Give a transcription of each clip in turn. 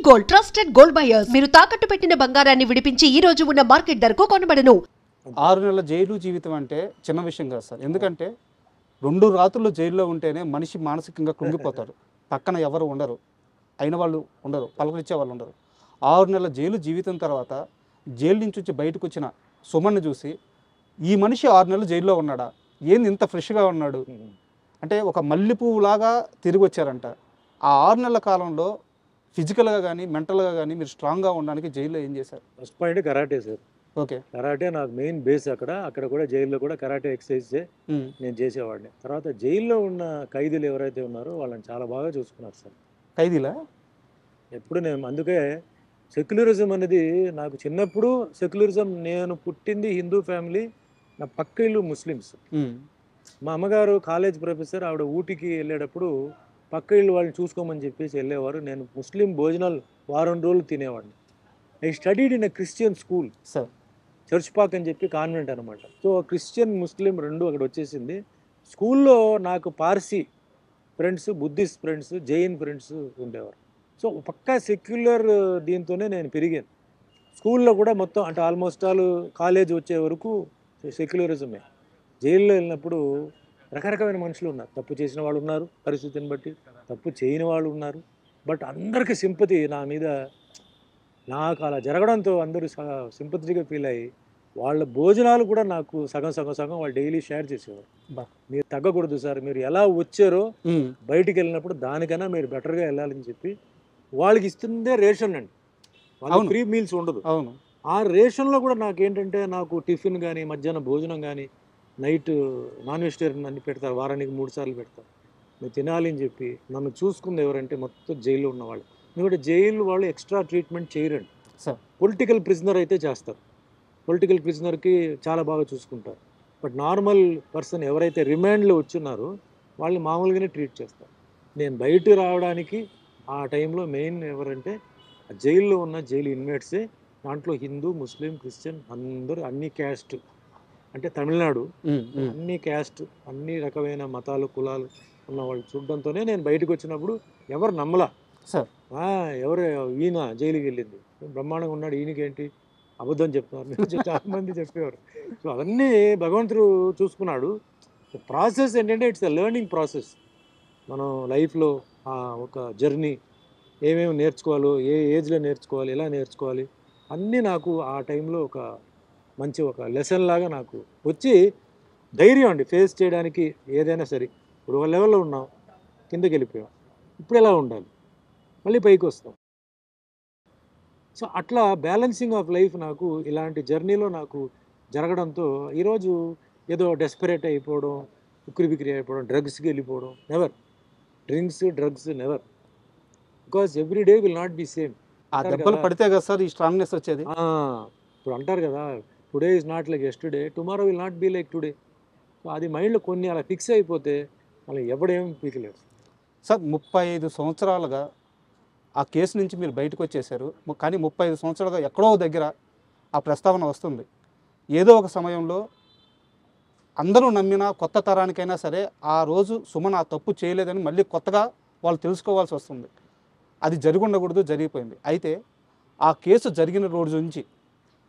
Gold, trusted gold buyers. మీరు తాకట్టు పెట్టిన బంగారాన్ని విడిపించి ఈ రోజు ఉన్న మార్కెట్ ధరకు కొనబడను. 6 నెలల జైలు జీవితం అంటే చిన్న విషయం కాదు సార్. ఎందుకంటే 2 రాత్రులు జైల్లో ఉంటేనే మనిషి మానసికంగా కృంగిపోతాడు. పక్కన ఎవరు ఉండరు, అయిన వాళ్ళు ఉండరు, పలకరించే వాళ్ళు ఉండరు. 6 నెలల జైలు జీవితం తర్వాత జైలు నుంచి వచ్చి బయటకు వచ్చిన సుమన్ను చూసి ఈ మనిషి 6 నెలలు జైల్లో ఉన్నాడా, ఏంది ఇంత ఫ్రెష్గా ఉన్నాడు అంటే ఒక మల్లెపువ్వులాగా తిరిగి వచ్చారంట. ఆ 6 నెలల కాలంలో ఫిజికల్గా కానీ మెంటల్గా కానీ మీరు స్ట్రాంగ్గా ఉండడానికి జైల్లో ఏం చేశారు? First point karate sir. Okay, karate నాకు మెయిన్ బేస్. అక్కడ కూడా జైల్లో కూడా కరాటే ఎక్సర్సైజే నేను చేసేవాడిని. తర్వాత జైల్లో ఉన్న ఖైదీలు ఎవరైతే ఉన్నారో వాళ్ళని చాలా బాగా చూసుకున్నారు సార్. ఖైదీలా? ఎప్పుడు నేను అందుకే సెక్యులరిజం అనేది నాకు చిన్నప్పుడు సెక్యులరిజం, నేను పుట్టింది హిందూ ఫ్యామిలీ, నా పక్క ఇల్లు ముస్లిమ్స్. మా అమ్మగారు కాలేజ్ ప్రొఫెసర్, ఆవిడ ఊటీకి వెళ్ళేటప్పుడు పక్క ఇల్లు వాళ్ళని చూసుకోమని చెప్పేసి వెళ్ళేవారు. నేను ముస్లిం భోజనాలు వారం రోజులు తినేవాడిని. I studied in a Christian school sir, church Pak అని చెప్పి కాన్వెంట్ అనమాట. సో క్రిస్టియన్ ముస్లిం రెండు అక్కడ వచ్చేసింది. స్కూల్లో నాకు Parsi friends, Buddhist friends, Jain friends ఉండేవారు. సో పక్కా సెక్యులర్ దీంతోనే నేను పెరిగాను. స్కూల్లో కూడా మొత్తం అంటే ఆల్మోస్ట్ ఆల్ కాలేజ్ వచ్చే వరకు సెక్యులరిజమే. జైల్లో వెళ్ళినప్పుడు రకరకమైన మనుషులు ఉన్నారు. తప్పు చేసిన వాళ్ళు ఉన్నారు పరిస్థితిని బట్టి, తప్పు చేయని వాళ్ళు ఉన్నారు. బట్ అందరికీ సింపతి నా మీద, నాకు అలా జరగడంతో అందరూ సింపతిగా ఫీల్ అయ్యి వాళ్ళ భోజనాలు కూడా నాకు సగం సగం సగం వాళ్ళు డైలీ షేర్ చేసేవారు. మీరు తగ్గకూడదు సార్, మీరు ఎలా వచ్చారో బయటికి వెళ్ళినప్పుడు దానికన్నా మీరు బెటర్గా వెళ్ళాలని చెప్పి వాళ్ళకి ఇస్తుందే రేషన్ అండి. వాళ్ళకి ఫ్రీ మీల్స్ ఉండదు. అవును. ఆ రేషన్లో కూడా నాకేంటంటే నాకు టిఫిన్ కానీ, మధ్యాహ్నం భోజనం కానీ, నైట్ నాన్ వెజిటేరియన్ అన్ని పెడతారు, వారానికి 3 సార్లు పెడతారు. నేను తినాలి అని చెప్పి నన్ను చూసుకుంది ఎవరంటే మొత్తం జైల్లో ఉన్నవాళ్ళు. ఎందుకంటే జైలు వాళ్ళు ఎక్స్ట్రా ట్రీట్మెంట్ చేయరండి సార్. పొలిటికల్ ప్రిజనర్ అయితే చేస్తారు, పొలిటికల్ ప్రిజనర్కి చాలా బాగా చూసుకుంటారు. బట్ నార్మల్ పర్సన్ ఎవరైతే రిమాండ్లో వచ్చున్నారో వాళ్ళని మామూలుగానే ట్రీట్ చేస్తారు. నేను బయట రావడానికి ఆ టైంలో మెయిన్ ఎవరంటే జైల్లో ఉన్న జైలు ఇన్మేట్సే. దాంట్లో హిందూ, ముస్లిం, క్రిస్టియన్ అందరూ, అన్ని క్యాస్ట్, అంటే తమిళనాడు అన్ని క్యాస్ట్, అన్ని రకమైన మతాలు, కులాలు ఉన్న వాళ్ళు చూడడంతోనే నేను బయటకు వచ్చినప్పుడు ఎవరు నమ్మలా సార్. ఎవరు ఈయన జైలుకి వెళ్ళింది బ్రహ్మాండంగా ఉన్నాడు, ఈయనకేంటి అబద్ధం చెప్తున్నారు చాలామంది చెప్పేవారు. సో అవన్నీ భగవంతుడు చూసుకున్నాడు. ప్రాసెస్ ఏంటంటే ఇట్స్ ఎ లెర్నింగ్ ప్రాసెస్. మనం లైఫ్లో ఒక జర్నీ, ఏమేమి నేర్చుకోవాలో, ఏ ఏజ్లో నేర్చుకోవాలి, ఎలా నేర్చుకోవాలి అన్నీ నాకు ఆ టైంలో ఒక మంచి ఒక లెసన్ లాగా నాకు వచ్చి ధైర్యం అండి ఫేస్ చేయడానికి ఏదైనా సరే. ఇప్పుడు ఒక లెవెల్లో ఉన్నాం, కిందకి వెళ్ళిపోయాం, ఇప్పుడు ఎలా ఉండాలి, మళ్ళీ పైకి వస్తాం. సో అట్లా బ్యాలెన్సింగ్ ఆఫ్ లైఫ్ నాకు ఇలాంటి జర్నీలో నాకు జరగడంతో ఈరోజు ఏదో డెస్పరేట్ అయిపోవడం, ఉక్కిరి బిక్కిరి అయిపోవడం, డ్రగ్స్కి వెళ్ళిపోవడం, never. Drugs never, because every day will not be same. ఆ దెబ్బలు పడితే కదా సార్ ఈ స్ట్రాంగ్నెస్ వచ్చేది. ఇప్పుడు అంటారు కదా, today is not like yesterday, tomorrow will not be like today. So అది మైండ్లో కొన్ని అలా ఫిక్స్ అయిపోతే మళ్ళీ ఎవడేం పీకలేడు సార్. 35 సంవత్సరాలుగా ఆ కేసు నుంచి మీరు బయటకు వచ్చేసారు, కానీ 35 సంవత్సరాలుగా ఎక్కడో దగ్గర ఆ ప్రస్తావన వస్తుంది. ఏదో ఒక సమయంలో అందరూ నమ్మిన కొత్త తరానికైనా సరే ఆ రోజు సుమన్ ఆ తప్పు చేయలేదని మళ్ళీ కొత్తగా వాళ్ళు తెలుసుకోవాల్సి వస్తుంది. అది జరిగి ఉండకూడదు, జరిగిపోయింది. అయితే ఆ కేసు జరిగిన రోజు నుంచి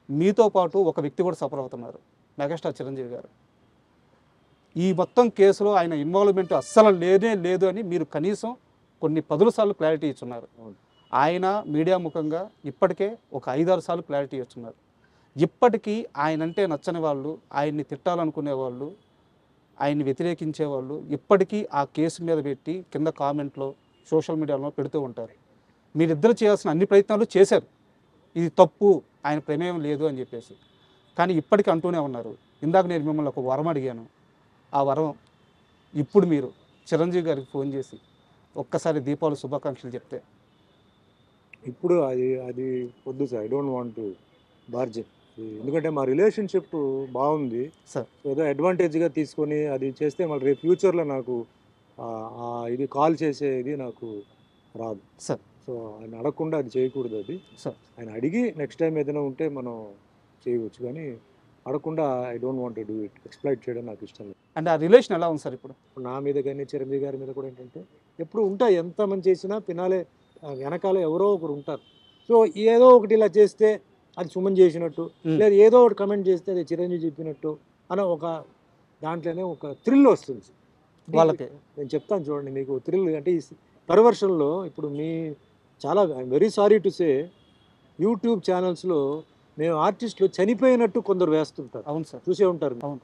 మీతో పాటు ఒక వ్యక్తి కూడా సఫర్ అవుతున్నారు, మెగాస్టార్ చిరంజీవి గారు. ఈ మొత్తం కేసులో ఆయన ఇన్వాల్వ్మెంట్ అస్సలు లేనే లేదు అని మీరు కనీసం కొన్ని 10 సార్లు క్లారిటీ ఇచ్చున్నారు. ఆయన మీడియా ముఖంగా ఇప్పటికే ఒక 5-6 సార్లు క్లారిటీ ఇచ్చున్నారు. ఇప్పటికీ ఆయన అంటే నచ్చని వాళ్ళు, ఆయన్ని తిట్టాలనుకునే వాళ్ళు, ఆయన్ని వ్యతిరేకించే వాళ్ళు ఇప్పటికీ ఆ కేసు మీద పెట్టి కింద కామెంట్లో, సోషల్ మీడియాలో పెడుతూ ఉంటారు. మీరిద్దరు చేయాల్సిన అన్ని ప్రయత్నాలు చేశారు, ఇది తప్పు, ఆయన ప్రమేయం లేదు అని చెప్పేసి. కానీ ఇప్పటికీ అంటూనే ఉన్నారు. ఇందాక నేను మిమ్మల్ని ఒక వరం అడిగాను, ఆ వరం ఇప్పుడు మీరు చిరంజీవి గారికి ఫోన్ చేసి ఒక్కసారి దీపావళి శుభాకాంక్షలు చెప్తే. ఇప్పుడు అది వద్దు sir, I don't want to barge. ఎందుకంటే మా రిలేషన్షిప్ బాగుంది సార్. ఏదో అడ్వాంటేజ్గా తీసుకొని అది చేస్తే మళ్ళీ రేపు ఫ్యూచర్లో నాకు ఇది కాల్ చేసేది నాకు రాదు సార్. సో ఆయన అడగకుండా అది చేయకూడదు. అది సార్ ఆయన అడిగి నెక్స్ట్ టైం ఏదైనా ఉంటే మనం చేయవచ్చు, కానీ అడగకుండా I don't want to do it. Exploit చేయడం నాకు ఇష్టం లేదు. అంటే ఆ రిలేషన్ ఎలా ఉంది సార్ ఇప్పుడు? నా మీద కానీ చిరంజీవి గారి మీద కూడా ఏంటంటే ఎప్పుడు ఉంటాయి, ఎంత మంది చేసినా పినాలే వెనకాల ఎవరో ఒకరు ఉంటారు. సో ఏదో ఒకటి ఇలా చేస్తే అది సుమన్ చేసినట్టు, ఉమ్. లేదా ఏదో ఒకటి కమెంట్ చేస్తే అది చిరంజీవి చెప్పినట్టు అన్న ఒక దాంట్లోనే ఒక థ్రిల్ వస్తుంది వాళ్ళకి. నేను చెప్తాను చూడండి మీకు థ్రిల్ అంటే ఈ పర్వర్షన్లో ఇప్పుడు మీ చాలా I'm very sorry to say YouTube ఛానల్స్లో మేము ఆర్టిస్టులు చనిపోయినట్టు కొందరు వేస్తుంటారు. అవును సార్. చూసే ఉంటారు. అవును.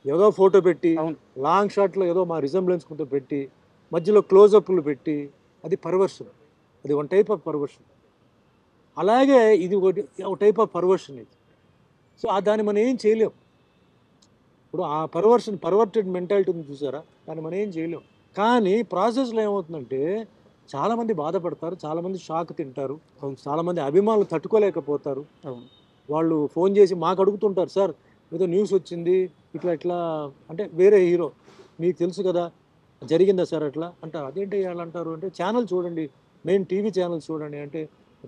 ఏదో ఫోటో పెట్టి అవును. లాంగ్ షాట్లో ఏదో మా రిజంబ్లెన్స్ కొంత పెట్టి మధ్యలో క్లోజప్లు పెట్టి అది పర్వర్షన్. అది వన్ టైప్ ఆఫ్ పర్వర్షన్. అలాగే ఇది ఒక టైప్ ఆఫ్ పర్వర్షన్ ఇది. సో దాన్ని మనం ఏం చేయలేం. ఇప్పుడు ఆ పర్వర్టెడ్ మెంటాలిటీ ఉంది చూసారా, దాన్ని మనం ఏం చేయలేం. కానీ ప్రాసెస్లో ఏమవుతుందంటే చాలామంది బాధపడతారు, చాలామంది షాక్ తింటారు, చాలామంది అభిమానులు తట్టుకోలేకపోతారు. అవును. వాళ్ళు ఫోన్ చేసి మాకు అడుగుతుంటారు, సార్ ఏదో న్యూస్ వచ్చింది ఇట్లా అంటే వేరే హీరో మీకు తెలుసు కదా జరిగిందా సార్ అట్లా అంటారు. అదేంటి వాళ్ళు అంటారు అంటే ఛానల్ చూడండి, మెయిన్ టీవీ ఛానల్స్ చూడండి అంటే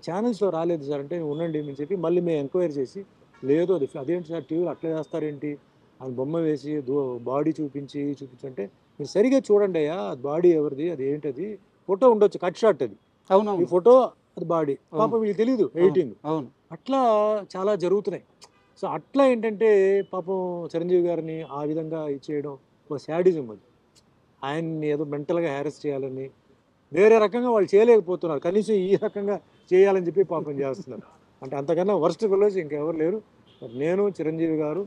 ఛానల్స్లో రాలేదు సార్ అంటే ఉండండి అని చెప్పి మళ్ళీ మేము ఎంక్వైరీ చేసి లేదు అదేంటి సార్ టీవీలో అట్లా చేస్తారేంటి అని బొమ్మ వేసి బాడీ చూపించంటే మీరు సరిగా చూడండి అయ్యా బాడీ ఎవరిది, అది ఏంటది, ఫోటో ఉండొచ్చు కట్ షాట్ అది, అవును. ఈ ఫోటో అది బాడీ, పాపం వీళ్ళు తెలీదు ఎడిటింగ్. అవును. అట్లా చాలా జరుగుతున్నాయి. సో అట్లా ఏంటంటే పాపం చిరంజీవి గారిని ఆ విధంగా ఇచ్చేయడం ఒక శాడిజం. అది ఆయన్ని ఏదో మెంటల్గా హ్యారెస్ చేయాలని వేరే రకంగా వాళ్ళు చేయలేకపోతున్నారు, కనీసం ఈ రకంగా చేయాలని చెప్పి పాపం చేస్తున్నారు. అంటే అంతకన్నా వర్స్ట్ ఫెలోస్ ఇంకెవరు లేరు. నేను చిరంజీవి గారు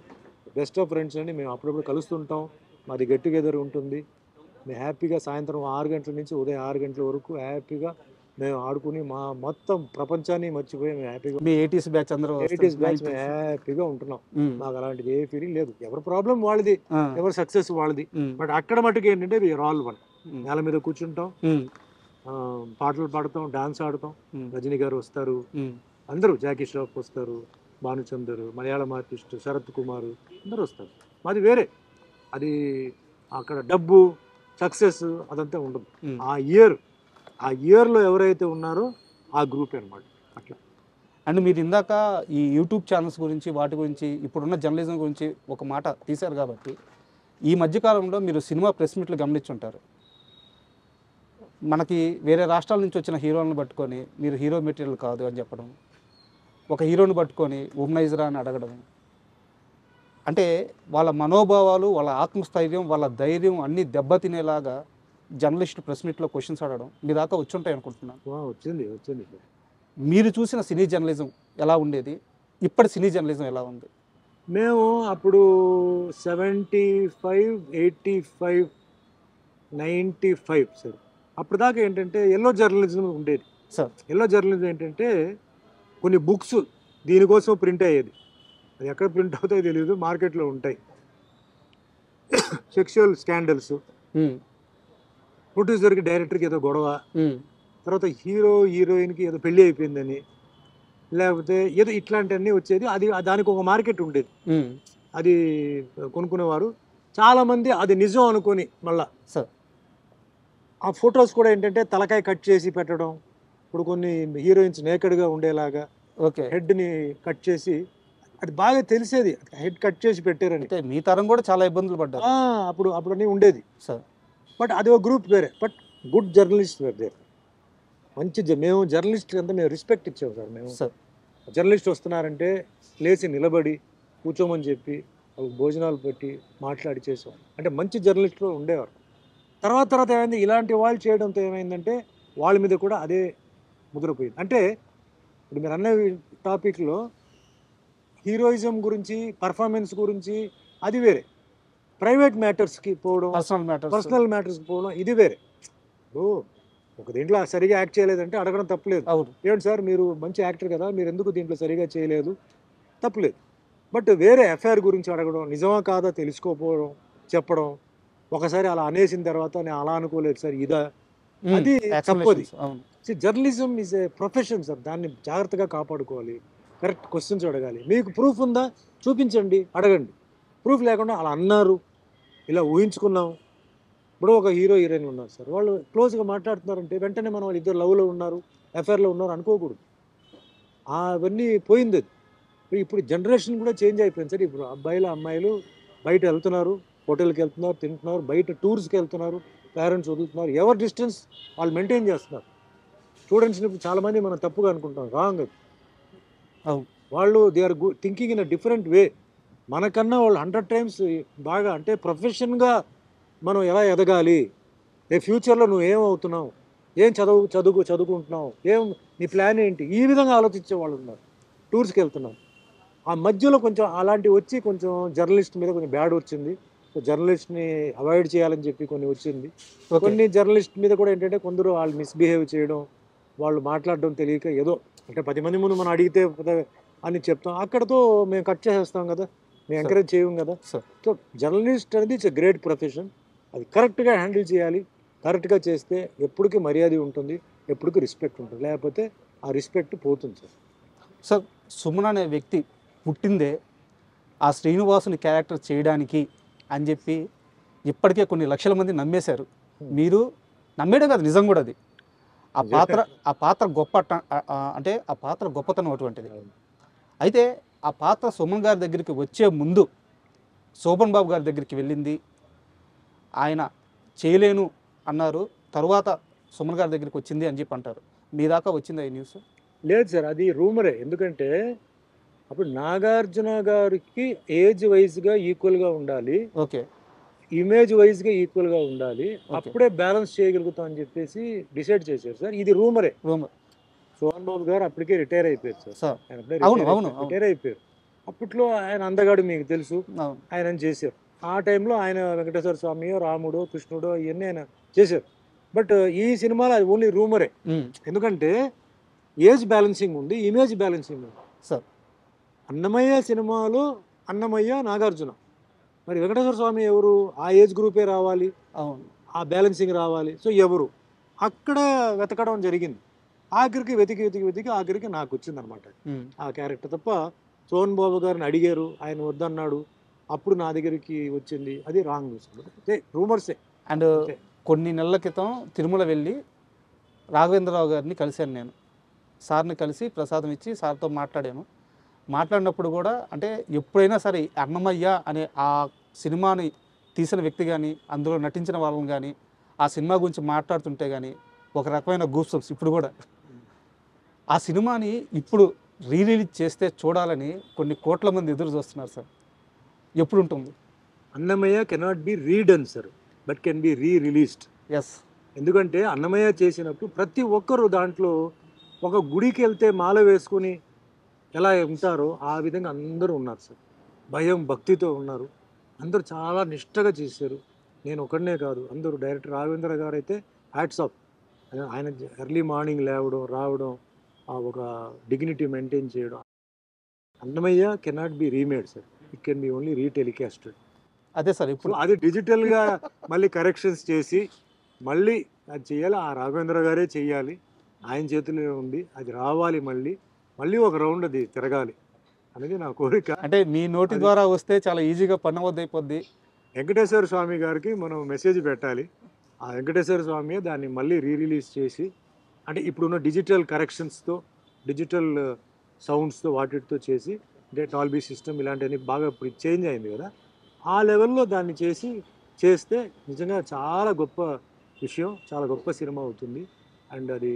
బెస్ట్ ఆఫ్ ఫ్రెండ్స్ అండి. మేము అప్పుడప్పుడు కలుస్తుంటాం, మాది గెట్ టుగెదర్ ఉంటుంది. మేము హ్యాపీగా సాయంత్రం 6 గంటల నుంచి ఉదయం 6 గంటల వరకు హ్యాపీగా మేము ఆడుకుని మా మొత్తం ప్రపంచాన్ని మర్చిపోయి మేము హ్యాపీగా మీ 80s బ్యాచ్ అందరూ 80s బ్యాచ్ మేము హ్యాపీగా ఉంటున్నాం. మాకు అలాంటిది ఏ ఫీలింగ్ లేదు. ఎవరి ప్రాబ్లం వాళ్ళది, ఎవరి సక్సెస్ వాళ్ళది. బట్ అక్కడ మటుకు ఏంటంటే వీఆర్ ఆల్ వన్. నేల మీద కూర్చుంటాం, పాటలు పాడతాం, డాన్స్ ఆడతాం. రజనీ గారు వస్తారు, అందరూ జాకీ ష్రాఫ్ వస్తారు, భానుచందర్, మలయాళం ఆర్టిస్ట్ శరత్ కుమార్ అందరూ వస్తారు. మాది వేరే. అది అక్కడ డబ్బు సక్సెస్ అదంతా ఉండదు. ఆ ఇయర్లో ఎవరైతే ఉన్నారో ఆ గ్రూప్ అనమాట. అట్లా. అండ్ మీరు ఇందాక ఈ యూట్యూబ్ ఛానల్స్ గురించి వాటి గురించి ఇప్పుడున్న జర్నలిజం గురించి ఒక మాట తీశారు కాబట్టి ఈ మధ్యకాలంలో మీరు సినిమా ప్రెస్ మీట్లు గమనించుంటారు. మనకి వేరే రాష్ట్రాల నుంచి వచ్చిన హీరోలను పట్టుకొని మీరు హీరో మెటీరియల్ కాదు అని చెప్పడం, ఒక హీరోని పట్టుకొని ఉమ్నైజరా అని అడగడం, అంటే వాళ్ళ మనోభావాలు, వాళ్ళ ఆత్మస్థైర్యం, వాళ్ళ ధైర్యం అన్నీ దెబ్బతినేలాగా జర్నలిస్టు ప్రెస్ మీట్లో క్వశ్చన్స్ అడగడం మీ దాకా వచ్చుంటాయి అనుకుంటున్నాను. వచ్చింది. మీరు చూసిన సినీ జర్నలిజం ఎలా ఉండేది, ఇప్పటి సినీ జర్నలిజం ఎలా ఉంది? మేము అప్పుడు 75, 85, 95 సార్ అప్పుడు దాకా ఏంటంటే ఎల్లో జర్నలిజం ఉండేది సార్. ఎల్లో జర్నలిజం ఏంటంటే కొన్ని బుక్స్ దీనికోసం ప్రింట్ అయ్యేది. అది ఎక్కడ ప్రింట్ అవుతాయో తెలియదు, మార్కెట్లో ఉంటాయి. సెక్షువల్ స్కాండల్స్, ప్రొడ్యూసర్కి డైరెక్టర్కి ఏదో గొడవ, తర్వాత హీరో హీరోయిన్కి ఏదో పెళ్ళి అయిపోయిందని, లేకపోతే ఏదో ఇట్లాంటివన్నీ వచ్చేది. అది దానికి ఒక మార్కెట్ ఉండేది, అది కొనుక్కునేవారు చాలామంది. అది నిజం అనుకొని మళ్ళా సార్ ఆ ఫొటోస్ కూడా ఏంటంటే తలకాయ కట్ చేసి పెట్టడం. ఇప్పుడు కొన్ని హీరోయిన్స్ నేకెడ్గా ఉండేలాగా ఓకే హెడ్ని కట్ చేసి, అది బాగా తెలిసేది హెడ్ కట్ చేసి పెట్టారని. మీ తరం కూడా చాలా ఇబ్బందులు పడ్డారు అప్పుడు అన్నీ ఉండేది సార్. బట్ అది ఒక గ్రూప్ వేరే. బట్ గుడ్ జర్నలిస్ట్ వేరే, మంచి మేము జర్నలిస్ట్ అంతా మేము రెస్పెక్ట్ ఇచ్చాము సార్. మేము జర్నలిస్ట్ వస్తున్నారంటే లేచి నిలబడి కూర్చోమని చెప్పి భోజనాలు పెట్టి మాట్లాడి చేసాం. అంటే మంచి జర్నలిస్టులు ఉండేవారు. తర్వాత ఏమైంది, ఇలాంటి వాళ్ళు చేయడంతో ఏమైందంటే వాళ్ళ మీద కూడా అదే ముద్రపోయింది. అంటే ఇప్పుడు మీరు అన్న టాపిక్లో హీరోయిజం గురించి, పర్ఫార్మెన్స్ గురించి అది వేరే, ప్రైవేట్ మ్యాటర్స్కి పోవడం, పర్సనల్ మ్యాటర్స్కి పోవడం ఇది వేరే. ఒక దీంట్లో సరిగా యాక్ట్ చేయలేదంటే అడగడం తప్పులేదు. ఏంటి సార్ మీరు మంచి యాక్టర్ కదా, మీరు ఎందుకు దీంట్లో సరిగా చేయలేదు, తప్పులేదు. బట్ వేరే ఎఫ్ఐఆర్ గురించి అడగడం, నిజమా కాదా తెలుసుకోకపోవడం, చెప్పడం, ఒకసారి అలా అనేసిన తర్వాత నేను అలా అనుకోలేదు సార్ ఇదా, అది తప్పది. Journalism is a profession sir, దాన్ని జాగ్రత్తగా కాపాడుకోవాలి, కరెక్ట్ క్వశ్చన్స్ అడగాలి. మీకు ప్రూఫ్ ఉందా చూపించండి, అడగండి. ప్రూఫ్ లేకుండా అలా అన్నారు, ఇలా ఊహించుకున్నాం. ఇప్పుడు ఒక హీరో హీరోయిన్ ఉన్నారు సార్, వాళ్ళు క్లోజ్గా మాట్లాడుతున్నారంటే వెంటనే మనం వాళ్ళు ఇద్దరు లవ్లో ఉన్నారు, ఎఫ్ఐఆర్లో ఉన్నారు అనుకోకూడదు. అవన్నీ పోయింది. అది ఇప్పుడు జనరేషన్ కూడా చేంజ్ అయిపోయింది సార్. ఇప్పుడు అబ్బాయిలు అమ్మాయిలు బయట వెళ్తున్నారు, హోటల్కి వెళ్తున్నారు, తింటున్నారు, బయట టూర్స్కి వెళ్తున్నారు, పేరెంట్స్ వదులుతున్నారు, ఎవరి డిస్టెన్స్ వాళ్ళు మెయింటైన్ చేస్తున్నారు. స్టూడెంట్స్ని చాలా మంది మనం తప్పుగా అనుకుంటాం, రాంగ్. అవును. వాళ్ళు they are thinking in a different way. మనకన్నా వాళ్ళు 100 టైమ్స్ బాగా, అంటే ప్రొఫెషన్గా మనం ఎలా ఎదగాలి, రేపు ఫ్యూచర్లో నువ్వు ఏమవుతున్నావు, ఏం చదువుకుంటున్నావు, నీ ప్లాన్ ఏంటి, ఈ విధంగా ఆలోచించే వాళ్ళు ఉన్నారు. టూర్స్కి వెళ్తున్నాం, ఆ మధ్యలో కొంచెం అలాంటివి వచ్చి కొంచెం జర్నలిస్ట్ మీద కొంచెం బ్యాడ్ వచ్చింది. జర్నలిస్ట్ని అవాయిడ్ చేయాలని చెప్పి కొన్ని వచ్చింది. ఓకే. కొన్ని జర్నలిస్ట్ మీద కూడా ఏంటంటే కొందరు వాళ్ళు మిస్బిహేవ్ చేయడం, వాళ్ళు మాట్లాడడం తెలియక ఏదో అంటే 10 మంది ముందు మనం అడిగితే అని చెప్తాం, అక్కడతో మేము కట్ చేసేస్తాం కదా, మేము ఎంకరేజ్ చేయం కదా. సార్ సో జర్నలిస్ట్ అనేది ఇట్స్ ఎ గ్రేట్ ప్రొఫెషన్. అది కరెక్ట్గా హ్యాండిల్ చేయాలి. కరెక్ట్గా చేస్తే ఎప్పటికీ మర్యాద ఉంటుంది, ఎప్పటికీ రెస్పెక్ట్ ఉంటుంది. లేకపోతే ఆ రెస్పెక్ట్ పోతుంది సార్. సార్ సుమన్ అనే వ్యక్తి పుట్టిందే ఆ శ్రీనివాసుని క్యారెక్టర్ చేయడానికి అని చెప్పి ఇప్పటికే కొన్ని లక్షల మంది నమ్మేశారు. మీరు నమ్మేయడం కాదు, నిజం కూడా అది. ఆ పాత్ర గొప్ప అంటే ఆ పాత్ర గొప్పతనం అటువంటిది. అయితే ఆ పాత్ర సుమన్ గారి దగ్గరికి వచ్చే ముందు శోభన్ బాబు గారి దగ్గరికి వెళ్ళింది, ఆయన చేయలేను అన్నారు, తర్వాత సుమన్ గారి దగ్గరికి వచ్చింది అని చెప్పి అంటారు. మీ దాకా వచ్చింది ఈ న్యూస్? లేదు సార్, అది రూమరే. ఎందుకంటే అప్పుడు నాగార్జున గారికి ఏజ్ వైజ్గా ఈక్వల్గా ఉండాలి, ఓకే, ఇమేజ్ వైజ్గా ఈక్వల్గా ఉండాలి, అప్పుడే బ్యాలెన్స్ చేయగలుగుతాం అని చెప్పేసి డిసైడ్ చేశారు సార్. ఇది రూమరే. శోభన్ బాబు గారు అప్పటికే రిటైర్ అయిపోయారు సార్. ఆయన రిటైర్ అయిపోయారు. అప్పట్లో ఆయన అందగాడు మీకు తెలుసు, ఆయన చేశారు. ఆ టైంలో ఆయన వెంకటేశ్వర స్వామియో రాముడో కృష్ణుడో ఇవన్నీ ఆయన చేశారు. బట్ ఈ సినిమాలో అది ఓన్లీ రూమరే. ఎందుకంటే ఏజ్ బ్యాలెన్సింగ్ ఉంది, ఇమేజ్ బ్యాలెన్సింగ్ ఉంది సార్. అన్నమయ్య సినిమాలో అన్నమయ్య నాగార్జున, మరి వెంకటేశ్వర స్వామి ఎవరు, ఆ ఏజ్ గ్రూపే రావాలి, ఆ బ్యాలెన్సింగ్ రావాలి. సో ఎవరు అక్కడ వెతకడం జరిగింది. ఆఖరికి వెతికి ఆఖరికి నాకు వచ్చిందనమాట ఆ క్యారెక్టర్. తప్ప సోహన్ బాబు గారిని అడిగారు, ఆయన వద్దన్నాడు, అప్పుడు నా దగ్గరికి వచ్చింది. అది రాంగ్ న్యూస్, రూమర్సే. అండ్ కొన్ని నెలల క్రితం తిరుమల వెళ్ళి రాఘవేంద్రరావు గారిని కలిశాను నేను. సార్ని కలిసి ప్రసాదం ఇచ్చి సార్తో మాట్లాడినప్పుడు కూడా అంటే ఎప్పుడైనా సరే అన్నమయ్య అనే ఆ సినిమాని తీసిన వ్యక్తి కానీ, అందులో నటించిన వాళ్ళని కానీ, ఆ సినిమా గురించి మాట్లాడుతుంటే కానీ ఒక రకమైన గూస్బంప్స్. ఇప్పుడు కూడా ఆ సినిమాని ఇప్పుడు రిలీజ్ చేస్తే చూడాలని కొన్ని కోట్ల మంది ఎదురు చూస్తున్నారు సార్. ఎప్పుడు ఉంటుంది? Annamayya cannot be redone sir, but can be released. Yes. ఎందుకంటే అన్నమయ్య చేసినప్పుడు ప్రతి ఒక్కరు దాంట్లో ఒక గుడికి వెళ్తే మాల వేసుకొని ఎలా ఉంటారో ఆ విధంగా అందరూ ఉన్నారు సార్. భయం భక్తితో ఉన్నారు, అందరూ చాలా నిష్టగా చేశారు. నేను ఒకడనే కాదు, అందరూ. డైరెక్టర్ రాఘవేంద్ర గారు అయితే హ్యాట్స్ ఆఫ్. ఆయన ఎర్లీ మార్నింగ్ రావడం, ఆ ఒక డిగ్నిటీ మెయింటైన్ చేయడం. Annamayya cannot be remade sir, it can be only retelecasted. అదే సార్, ఇప్పుడు అది డిజిటల్గా మళ్ళీ కరెక్షన్స్ చేసి మళ్ళీ అది చేయాలి. ఆ రాఘవేంద్ర గారే చెయ్యాలి, ఆయన చేతిలో ఉంది. అది రావాలి, మళ్ళీ ఒక రౌండ్ అది తిరగాలి అనేది నా కోరిక. అంటే మీ నోటి ద్వారా వస్తే చాలా ఈజీగా పన్నవద్దైపోద్ది. వెంకటేశ్వర స్వామి గారికి మనం మెసేజ్ పెట్టాలి. ఆ వెంకటేశ్వర స్వామి దాన్ని మళ్ళీ రిలీజ్ చేసి, అంటే ఇప్పుడున్న డిజిటల్ కరెక్షన్స్తో, డిజిటల్ సౌండ్స్తో వాటితో చేసి, అంటే డాల్బీ సిస్టమ్ ఇలాంటివన్నీ బాగా ఇప్పుడు చేంజ్ అయింది కదా, ఆ లెవెల్లో దాన్ని చేస్తే నిజంగా చాలా గొప్ప విషయం, చాలా గొప్ప సినిమా అవుతుంది. అండ్ అది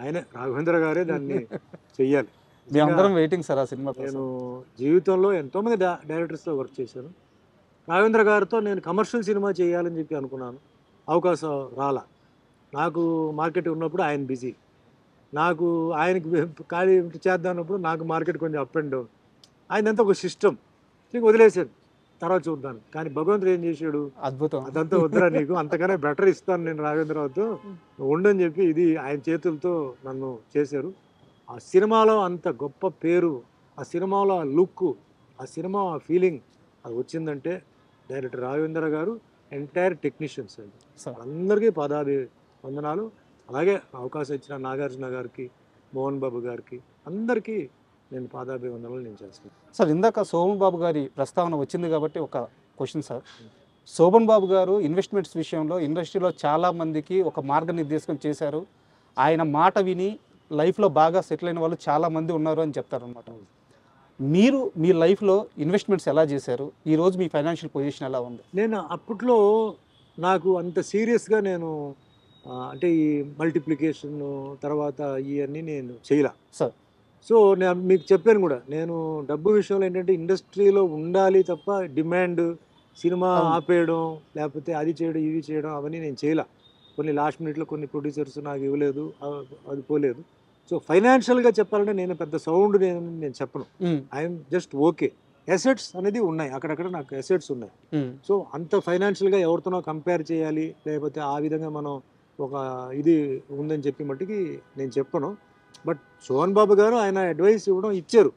ఆయన రాఘవేంద్ర గారే దాన్ని చెయ్యాలి. మేమందరం వెయిటింగ్ సార్ ఆ సినిమా. నేను జీవితంలో ఎంతోమంది డైరెక్టర్స్తో వర్క్ చేశాను. రాఘవేంద్ర గారితో నేను కమర్షియల్ సినిమా చేయాలని చెప్పి అనుకున్నాను, అవకాశం రాలా. నాకు మార్కెట్ ఉన్నప్పుడు ఆయన బిజీ, నాకు ఆయనకి ఖాళీ చేద్దామన్నప్పుడు నాకు మార్కెట్ కొంచెం అప్ అండ్ డౌన్. ఆయనంతా ఒక సిస్టమ్, నీకు వదిలేసాను, తర్వాత చూద్దాను. కానీ భగవంతుడు ఏం చేశాడు, అద్భుతం, అదంతా వద్దురా నీకు, అంతకన్నా బెటర్ ఇస్తాను నేను రాఘవేంద్రరావుతో, ఉండని చెప్పి ఇది ఆయన చేతులతో నన్ను చేశారు. ఆ సినిమాలో అంత గొప్ప పేరు, ఆ సినిమాలో ఆ లుక్, ఆ సినిమా ఆ ఫీలింగ్ అది వచ్చిందంటే డైరెక్టర్ రాఘవేంద్ర గారు, ఎంటైర్ టెక్నీషియన్స్ అండి, అందరికీ వందనాలు. అలాగే అవకాశం ఇచ్చిన నాగార్జున గారికి, మోహన్ బాబు గారికి, అందరికీ నేను పాదాభివందనలు నేను చేస్తున్నాను సార్. ఇందాక శోభన్ బాబు గారి ప్రస్తావన వచ్చింది కాబట్టి ఒక క్వశ్చన్ సార్. శోభన్ బాబు గారు ఇన్వెస్ట్మెంట్స్ విషయంలో ఇండస్ట్రీలో చాలామందికి ఒక మార్గనిర్దేశం చేశారు. ఆయన మాట విని లైఫ్లో బాగా సెటిల్ అయిన వాళ్ళు చాలామంది ఉన్నారు అని చెప్తారనమాట. మీరు మీ లైఫ్లో ఇన్వెస్ట్మెంట్స్ ఎలా చేశారు? ఈరోజు మీ ఫైనాన్షియల్ పొజిషన్ ఎలా ఉంది? నేను అప్పట్లో నాకు అంత సీరియస్గా నేను అంటే ఈ మల్టిప్లికేషన్ తర్వాత ఇవన్నీ నేను చేయలే. సార్ సో నేను మీకు చెప్పాను కూడా, నేను డబ్బు విషయంలో ఏంటంటే ఇండస్ట్రీలో ఉండాలి తప్ప డిమాండ్ సినిమా అవును. ఆపేయడం లేకపోతే అది చేయడం ఇవి చేయడం అవన్నీ నేను చేయలే. కొన్ని లాస్ట్ మినిట్లో కొన్ని ప్రొడ్యూసర్స్ నాకు ఇవ్వలేదు, అది పోలేదు. సో ఫైనాన్షియల్గా చెప్పాలంటే నేను పెద్ద సౌండ్ నేను చెప్పను. I'm just okay. అసెట్స్ అనేది ఉన్నాయి, అక్కడక్కడ నాకు అసెట్స్ ఉన్నాయి. సో అంత ఫైనాన్షియల్గా ఎవరితోనో కంపేర్ చేయాలి లేకపోతే ఆ విధంగా మనం ఒక ఇది ఉందని చెప్పి మట్టుకి నేను చెప్పను. బట్ సోహన్ బాబు గారు ఆయన అడ్వైస్ ఇవ్వడం ఇచ్చారు.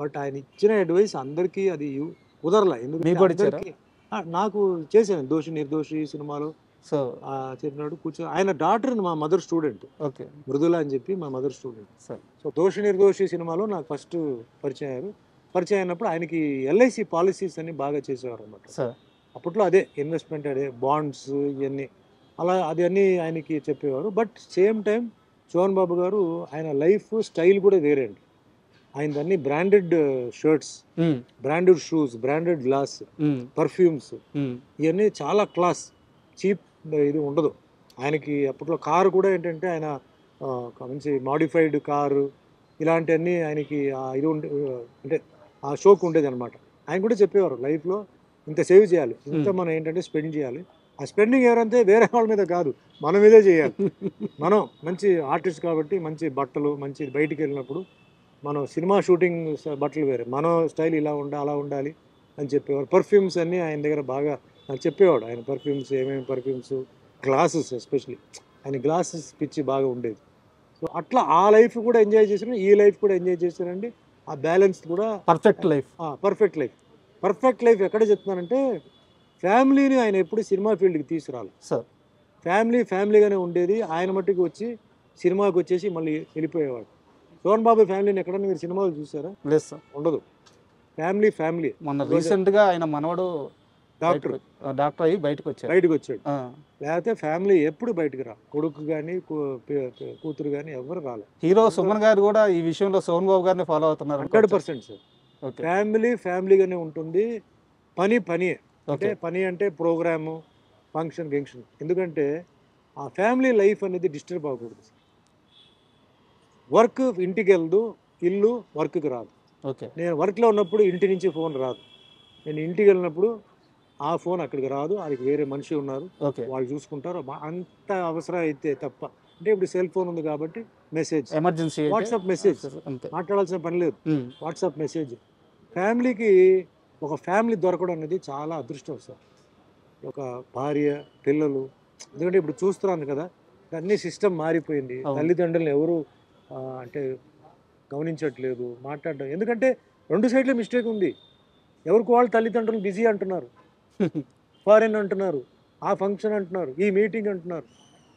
బట్ ఆయన ఇచ్చిన అడ్వైస్ అందరికీ అది కుదరలే. మీకు కూడా ఇచ్చారా? అందరికీ నాకు చేశాను దోషి నిర్దోషి సినిమాలో సో చెప్పినాడు కూర్చో. ఆయన డాక్టర్ మా మదర్ స్టూడెంట్ ఓకే మృదుల అని చెప్పి మా మదర్ స్టూడెంట్. సార్ సో దోషి నిర్దోషి సినిమాలో నాకు ఫస్ట్ పరిచయం అయ్యారు. పరిచయం అయినప్పుడు ఆయనకి ఎల్ఐసి పాలసీస్ అని బాగా చేసేవారు అనమాట. సార్ అప్పట్లో అదే ఇన్వెస్ట్మెంట్, అదే బాండ్స్ ఇవన్నీ అలా అది అన్నీ ఆయనకి చెప్పేవారు. But same time Sohan Babu గారు ఆయన లైఫ్ స్టైల్ కూడా వేరే అండి. ఆయనదన్నీ branded shirts, branded shoes, branded glass, perfumes, ఇవన్నీ చాలా క్లాస్, చీప్ ఇది ఉండదు ఆయనకి. అప్పట్లో కారు కూడా ఏంటంటే ఆయన మంచి మాడిఫైడ్ కారు ఇలాంటివన్నీ ఆయనకి ఇది అంటే ఆ షోకు ఉండేది అనమాట. ఆయన కూడా చెప్పేవారు లైఫ్లో ఇంత సేవ్ చేయాలి, ఇంత మనం ఏంటంటే స్పెండ్ చేయాలి. ఆ స్పెండింగ్ ఎవరంటే వేరే వాళ్ళ మీద కాదు, మన మీదే చేయాలి. మనం మంచి ఆర్టిస్ట్ కాబట్టి మంచి బట్టలు, మంచి బయటికి వెళ్ళినప్పుడు మనం సినిమా షూటింగ్ బట్టలు వేరే, మన స్టైల్ ఇలా అలా ఉండాలి అని చెప్పేవారు. పర్ఫ్యూమ్స్ అన్నీ ఆయన దగ్గర బాగా నాకు చెప్పేవాడు. ఆయన పర్ఫ్యూమ్స్ ఏమేమి పర్ఫ్యూమ్స్, గ్లాసెస్ ఎస్పెషలీ ఆయన గ్లాసెస్ పిచ్చి బాగా ఉండేది. సో అట్లా ఆ లైఫ్ కూడా ఎంజాయ్ చేశాను, ఈ లైఫ్ కూడా ఎంజాయ్ చేశానండి. ఆ బ్యాలెన్స్ కూడా perfect life. Perfect life. Perfect life ఎక్కడ చెప్తున్నానంటే ఫ్యామిలీని ఆయన ఎప్పుడు సినిమా ఫీల్డ్కి తీసుకురాలి. సార్ ఫ్యామిలీగానే ఉండేది. ఆయన మట్టుకు వచ్చి సినిమాకి వచ్చేసి మళ్ళీ వెళ్ళిపోయేవాడు. సోహన్ బాబు ఫ్యామిలీని ఎక్కడన్నా మీరు సినిమాలు చూసారా? లేదు సార్, ఉండదు. ఫ్యామిలీ. మొన్న రీసెంట్గా ఆయన మనవడు డాక్టర్ అయ్యి బయటకు వచ్చాడు. లేకపోతే ఫ్యామిలీ ఎప్పుడు బయటకు రా, కొడుకు కానీ కూతురు కానీ ఎవరు రాలేదు. హీరో సుమన్ గారు కూడా ఈ విషయంలో సోహన్ బాబు గారిని ఫాలో అవుతున్నారు. 100% సార్. ఫ్యామిలీగానే ఉంటుంది. పని అంటే పని అంటే ప్రోగ్రాము, ఫంక్షన్. ఎందుకంటే ఆ ఫ్యామిలీ లైఫ్ అనేది డిస్టర్బ్ అవ్వకూడదు. వర్క్ ఇంటికి వెళ్దు, ఇల్లు వర్క్కి రాదు. ఓకే, నేను వర్క్లో ఉన్నప్పుడు ఇంటి నుంచి ఫోన్ రాదు, నేను ఇంటికి వెళ్ళినప్పుడు ఆ ఫోన్ అక్కడికి రాదు, అది వేరే మనిషి ఉన్నారు, వాళ్ళు చూసుకుంటారు. అంత అవసరం అయితే తప్ప. అంటే ఇప్పుడు సెల్ ఫోన్ ఉంది కాబట్టి మెసేజ్, ఎమర్జెన్సీ వాట్సాప్ మెసేజ్, మాట్లాడాల్సిన పని లేదు, వాట్సాప్ మెసేజ్. ఫ్యామిలీకి ఒక ఫ్యామిలీ దొరకడం అనేది చాలా అదృష్టం సార్. ఒక భార్య, పిల్లలు. ఎందుకంటే ఇప్పుడు చూస్తున్నాను కదా, అన్ని సిస్టమ్ మారిపోయింది. తల్లిదండ్రులను ఎవరు అంటే గమనించట్లేదు, మాట్లాడడం. ఎందుకంటే 2 సైడ్ల మిస్టేక్ ఉంది. ఎవరికి వాళ్ళు తల్లిదండ్రులు బిజీ అంటున్నారు, ఫారెన్ అంటున్నారు, ఆ ఫంక్షన్ అంటున్నారు, ఈ మీటింగ్ అంటున్నారు.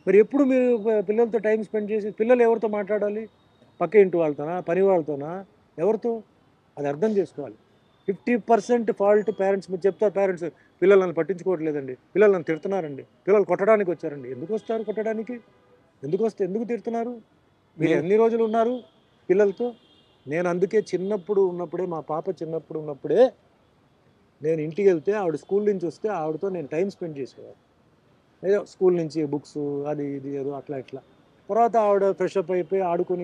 మరి ఎప్పుడు మీరు పిల్లలతో టైం స్పెండ్ చేసి, పిల్లలు ఎవరితో మాట్లాడాలి? పక్క ఇంటి వాళ్ళతోనా, పని వాళ్ళతోనా, ఎవరితో? అది అర్థం చేసుకోవాలి. 50% ఫాల్ట్ పేరెంట్స్. మీరు చెప్తారు పేరెంట్స్ పిల్లలు నన్ను పట్టించుకోవట్లేదండి, పిల్లలు నన్ను తిడుతున్నారండి, పిల్లలు కొట్టడానికి వచ్చారండి. ఎందుకు వస్తారు కొట్టడానికి? ఎందుకు తిడుతున్నారు? మీరు ఎన్ని రోజులు ఉన్నారు పిల్లలతో? నేను అందుకే చిన్నప్పుడు ఉన్నప్పుడే, మా పాప చిన్నప్పుడు ఉన్నప్పుడే నేను ఇంటికి వెళ్తే ఆవిడ స్కూల్ నుంచి వస్తే ఆవిడతో నేను టైం స్పెండ్ చేసేవాడు. ఏదో స్కూల్ నుంచి బుక్స్ అది ఇది ఏదో అట్లా ఇట్లా. తర్వాత ఆవిడ ఫ్రెష్ అప్ అయిపోయి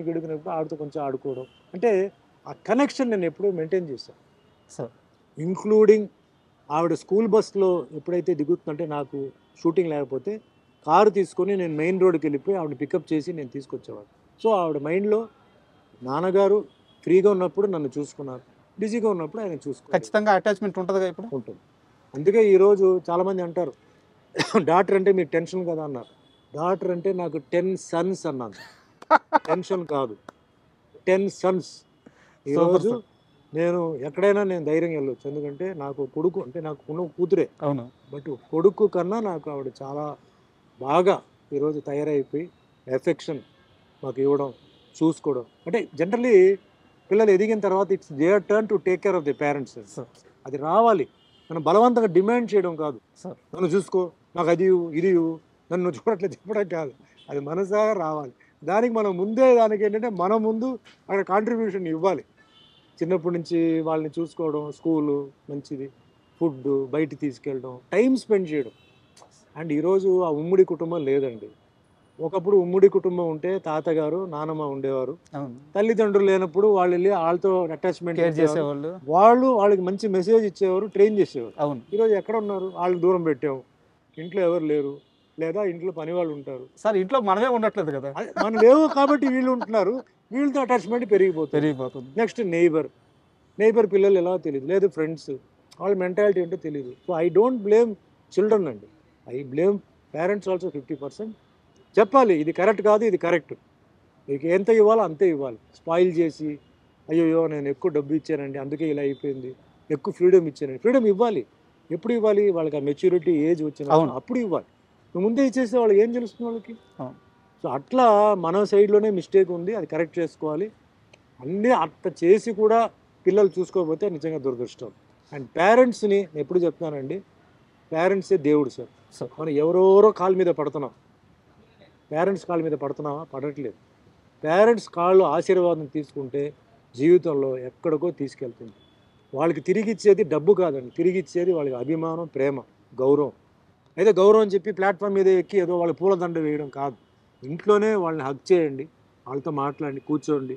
గడుకునేప్పుడు ఆవిడతో కొంచెం ఆడుకోవడం. అంటే ఆ కనెక్షన్ నేను ఎప్పుడూ మెయింటైన్ చేశాను సార్. ఇంక్లూడింగ్ ఆవిడ స్కూల్ బస్లో ఎప్పుడైతే దిగుతుందంటే, నాకు షూటింగ్ లేకపోతే కారు తీసుకొని నేను మెయిన్ రోడ్కి వెళ్ళిపోయి ఆవిడ పికప్ చేసి నేను తీసుకొచ్చేవాడు. సో ఆవిడ మైండ్లో నాన్నగారు ఫ్రీగా ఉన్నప్పుడు నన్ను చూసుకున్నారు, బిజీగా ఉన్నప్పుడు ఆయన చూసుకున్నారు. ఖచ్చితంగా అటాచ్మెంట్ ఉంటుంది ఇప్పుడు ఉంటుంది. అందుకే ఈరోజు చాలామంది అంటారు డాక్టర్ అంటే మీకు టెన్షన్ కదా అన్నారు. డాక్టర్ అంటే నాకు 10 సన్స్ అన్నాను. టెన్షన్ కాదు, 10 సన్స్. ఈరోజు నేను ఎక్కడైనా నేను ధైర్యంగా వెళ్ళొచ్చు. ఎందుకంటే నాకు కొడుకు అంటే నాకు ఉన్న కూతురే. అవును. బట్ కొడుకు కన్నా నాకు ఆవిడ చాలా బాగా ఈరోజు తయారైపోయి ఎఫెక్షన్ మాకు ఇవ్వడం, చూసుకోవడం. అంటే జనరల్లీ పిల్లలు ఎదిగిన తర్వాత it's their turn to take care of the parents. అది రావాలి. మనం బలవంతంగా డిమాండ్ చేయడం కాదు. నన్ను చూసుకో, నాకు అది ఇది నన్ను చూడట్లేదు చెప్పడం కాదు, అది మనసాగా రావాలి. దానికి మనం ముందే దానికి ఏంటంటే మనం ముందు అక్కడ కాంట్రిబ్యూషన్ ఇవ్వాలి. చిన్నప్పటి నుంచి వాళ్ళని చూసుకోవడం, స్కూలు మంచిది, ఫుడ్, బయటికి తీసుకెళ్ళడం, టైం స్పెండ్ చేయడం. అండ్ ఈరోజు ఆ ఉమ్మడి కుటుంబం లేదండి. ఒకప్పుడు ఉమ్మడి కుటుంబం ఉంటే తాతగారు నానమ్మ ఉండేవారు, అవును, తల్లిదండ్రులు లేనప్పుడు వాళ్ళు వెళ్ళి వాళ్ళతో అటాచ్మెంట్ కేర్ చేసేవాళ్ళు. వాళ్ళకి మంచి మెసేజ్ ఇచ్చేవారు, ట్రైన్ చేసేవారు. అవును ఈరోజు ఎక్కడ ఉన్నారు? వాళ్ళకి దూరం పెట్టాము, ఇంట్లో ఎవరు లేరు, లేదా ఇంట్లో పని వాళ్ళు ఉంటారు. సార్, ఇంట్లో మనమే ఉండట్లేదు కదా, మనం లేవు కాబట్టి వీళ్ళు ఉంటున్నారు, వీళ్ళతో అటాచ్మెంట్ పెరిగిపోతుంది. నెక్స్ట్ నైబర్ పిల్లలు ఎలా తెలియదు, లేదు ఫ్రెండ్స్, వాళ్ళ మెంటాలిటీ ఏంటో తెలియదు. So I don't blame children అండి, ఐ బ్లేమ్ పేరెంట్స్ ఆల్సో 50%. చెప్పాలి ఇది కరెక్ట్ కాదు, ఇది కరెక్ట్, మీకు ఎంత ఇవ్వాలో అంతే ఇవ్వాలి. స్పాయిల్ చేసి అయ్యో నేను ఎక్కువ డబ్బు ఇచ్చానండి అందుకే ఇలా అయిపోయింది, ఎక్కువ ఫ్రీడమ్ ఇచ్చానండి, ఫ్రీడమ్ ఇవ్వాలి. ఎప్పుడు ఇవ్వాలి? వాళ్ళకి ఆ మెచ్యూరిటీ ఏజ్ వచ్చిన అప్పుడు ఇవ్వాలి. నువ్వు ముందే ఇచ్చేస్తే వాళ్ళకి ఏం తెలుస్తుంది వాళ్ళకి? సో అట్లా మన సైడ్లోనే మిస్టేక్ ఉంది, అది కరెక్ట్ చేసుకోవాలి. అన్నీ అట్లా చేసి కూడా పిల్లలు చూసుకోకపోతే నిజంగా దురదృష్టం. అండ్ పేరెంట్స్ని నేను ఎప్పుడు చెప్తున్నానండి, పేరెంట్సే దేవుడు సార్. మనం ఎవరెవరో కాళ్ళ మీద పడుతున్నాం, పేరెంట్స్ కాళ్ళ మీద పడుతున్నావా? పడట్లేదు. పేరెంట్స్ కాళ్ళు ఆశీర్వాదం తీసుకుంటే జీవితంలో ఎక్కడికో తీసుకెళ్తుంది. వాళ్ళకి తిరిగి ఇచ్చేది డబ్బు కాదండి, తిరిగి ఇచ్చేది వాళ్ళకి అభిమానం, ప్రేమ, గౌరవం. అయితే గౌరవం చెప్పి ప్లాట్ఫామ్ మీద ఎక్కి ఏదో వాళ్ళ పూలదండ వేయడం కాదు. ఇంట్లోనే వాళ్ళని హగ్ చేయండి, వాళ్ళతో మాట్లాడండి, కూర్చోండి,